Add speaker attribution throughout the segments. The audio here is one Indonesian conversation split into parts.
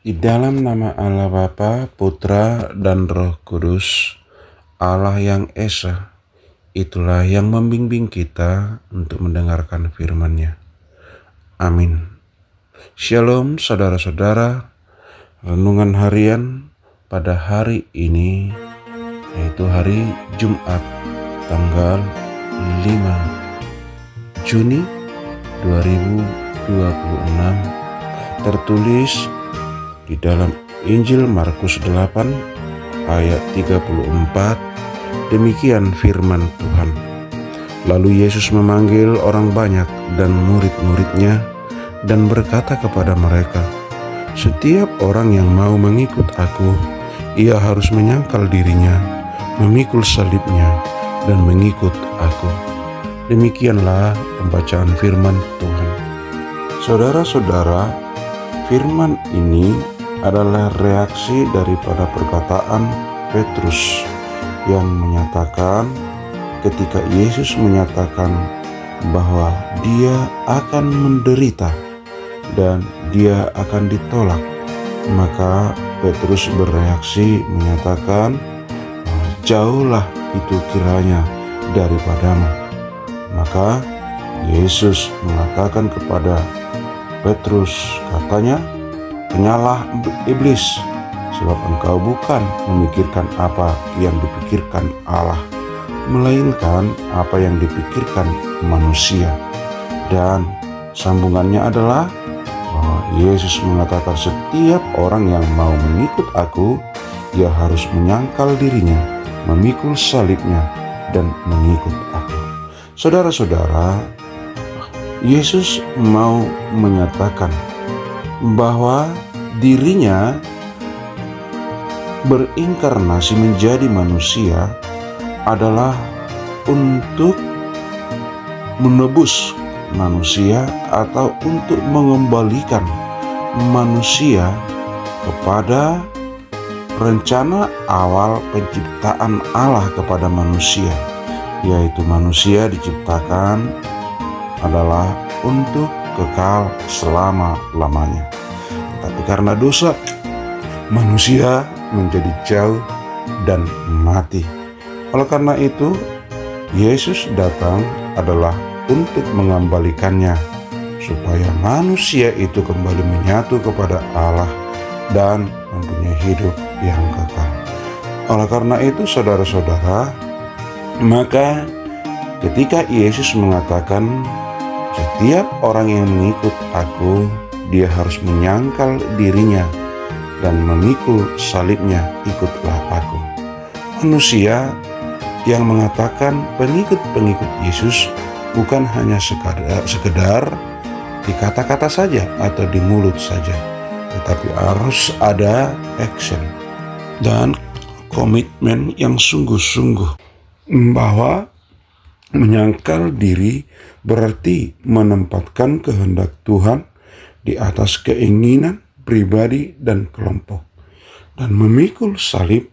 Speaker 1: Di dalam nama Allah Bapa, Putra, dan Roh Kudus, Allah yang Esa, itulah yang membimbing kita untuk mendengarkan firman-Nya. Amin. Shalom saudara-saudara, renungan harian pada hari ini, yaitu hari Jumat, tanggal 5 Juni 2026, tertulis di dalam Injil Markus 8 ayat 34, demikian firman Tuhan. Lalu Yesus memanggil orang banyak dan murid-muridnya dan berkata kepada mereka, "Setiap orang yang mau mengikut aku, ia harus menyangkal dirinya, memikul salibnya, dan mengikut aku." Demikianlah pembacaan firman Tuhan. Saudara-saudara, firman ini adalah reaksi daripada perkataan Petrus yang menyatakan ketika Yesus menyatakan bahwa dia akan menderita dan dia akan ditolak, maka Petrus bereaksi menyatakan, "Jauhlah itu kiranya daripadamu." Maka Yesus mengatakan kepada Petrus, katanya, "Penyalah iblis, sebab engkau bukan memikirkan apa yang dipikirkan Allah, melainkan apa yang dipikirkan manusia." Dan sambungannya adalah bahwa Yesus mengatakan setiap orang yang mau mengikut aku, ia harus menyangkal dirinya, memikul salibnya, dan mengikut aku. Saudara-saudara, Yesus mau menyatakan bahwa dirinya berinkarnasi menjadi manusia adalah untuk menebus manusia atau untuk mengembalikan manusia kepada rencana awal penciptaan Allah kepada manusia, yaitu manusia diciptakan adalah untuk kekal selama-lamanya. Tetapi karena dosa, manusia menjadi jauh dan mati. Oleh karena itu, Yesus datang adalah untuk mengembalikannya, supaya manusia itu kembali menyatu kepada Allah dan mempunyai hidup yang kekal. Oleh karena itu, saudara-saudara, maka ketika Yesus mengatakan, "Setiap orang yang mengikut aku, dia harus menyangkal dirinya dan memikul salibnya, ikutlah aku." Manusia yang mengatakan pengikut-pengikut Yesus bukan hanya sekedar di kata-kata saja atau di mulut saja, tetapi harus ada action dan komitmen yang sungguh-sungguh, bahwa menyangkal diri berarti menempatkan kehendak Tuhan di atas keinginan pribadi dan kelompok. Dan memikul salib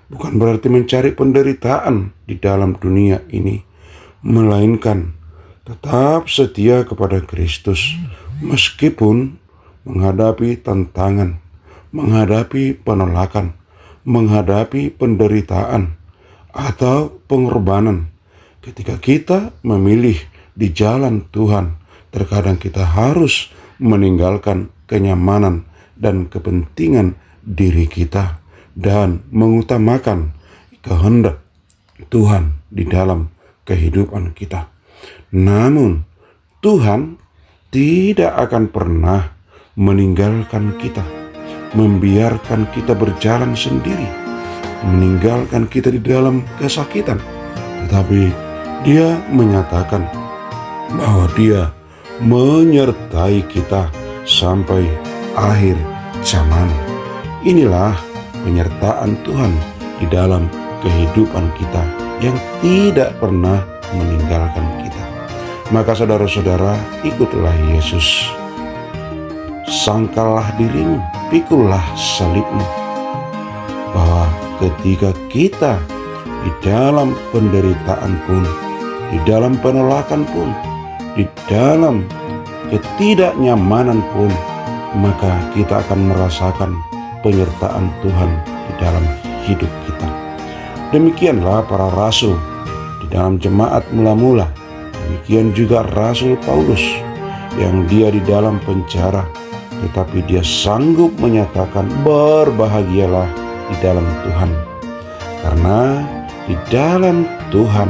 Speaker 1: bukan berarti mencari penderitaan di dalam dunia ini, melainkan tetap setia kepada Kristus meskipun menghadapi tantangan, menghadapi penolakan, menghadapi penderitaan atau pengorbanan. Ketika kita memilih di jalan Tuhan, terkadang kita harus meninggalkan kenyamanan dan kepentingan diri kita dan mengutamakan kehendak Tuhan di dalam kehidupan kita. Namun, Tuhan tidak akan pernah meninggalkan kita, membiarkan kita berjalan sendiri, meninggalkan kita di dalam kesakitan. Tetapi Dia menyatakan bahwa Dia menyertai kita sampai akhir zaman. Inilah penyertaan Tuhan di dalam kehidupan kita yang tidak pernah meninggalkan kita. Maka saudara-saudara, ikutlah Yesus. Sangkallah dirimu, pikullah salibmu. Bahwa ketika kita di dalam penderitaan pun, di dalam penolakan pun, di dalam ketidaknyamanan pun, maka kita akan merasakan penyertaan Tuhan di dalam hidup kita. Demikianlah para rasul di dalam jemaat mula-mula. Demikian juga Rasul Paulus yang dia di dalam penjara, tetapi dia sanggup menyatakan berbahagialah di dalam Tuhan. Karena di dalam Tuhan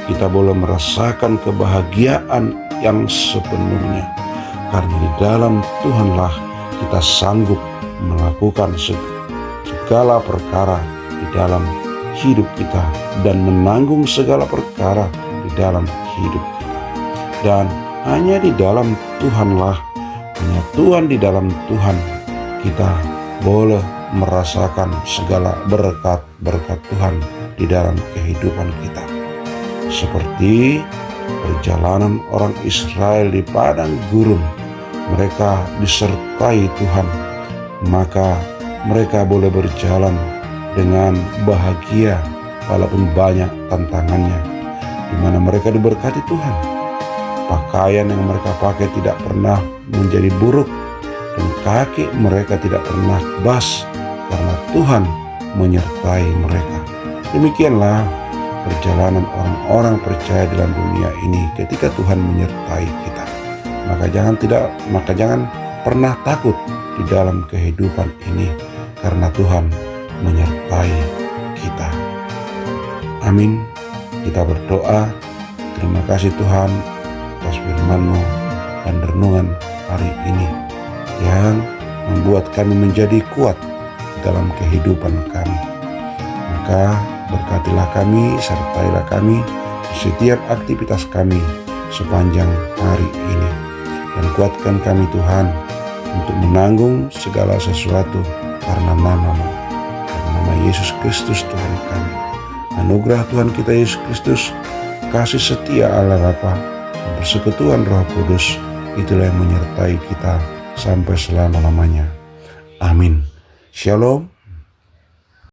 Speaker 1: kita boleh merasakan kebahagiaan yang sepenuhnya. Karena di dalam Tuhanlah kita sanggup melakukan segala perkara di dalam hidup kita dan menanggung segala perkara di dalam hidup kita. Dan hanya di dalam Tuhanlah, hanya Tuhan di dalam Tuhan kita boleh merasakan segala berkat-berkat Tuhan di dalam kehidupan kita. Seperti perjalanan orang Israel di padang gurun, mereka disertai Tuhan, maka mereka boleh berjalan dengan bahagia walaupun banyak tantangannya, di mana mereka diberkati Tuhan. Pakaian yang mereka pakai tidak pernah menjadi buruk dan kaki mereka tidak pernah bas karena Tuhan menyertai mereka. Demikianlah perjalanan orang-orang percaya dalam dunia ini ketika Tuhan menyertai kita. Maka jangan pernah takut di dalam kehidupan ini karena Tuhan menyertai kita. Amin. Kita berdoa. Terima kasih Tuhan atas firman-Mu dan renungan hari ini yang membuat kami menjadi kuat dalam kehidupan kami. Maka berkatilah kami, sertailah kami di setiap aktivitas kami sepanjang hari ini. Dan kuatkan kami Tuhan untuk menanggung segala sesuatu karena nama-Mu. Karena nama Yesus Kristus Tuhan kami. Anugerah Tuhan kita Yesus Kristus, kasih setia Allah Bapa, dan persekutuan Roh Kudus, itulah yang menyertai kita sampai selama-lamanya. Amin. Shalom.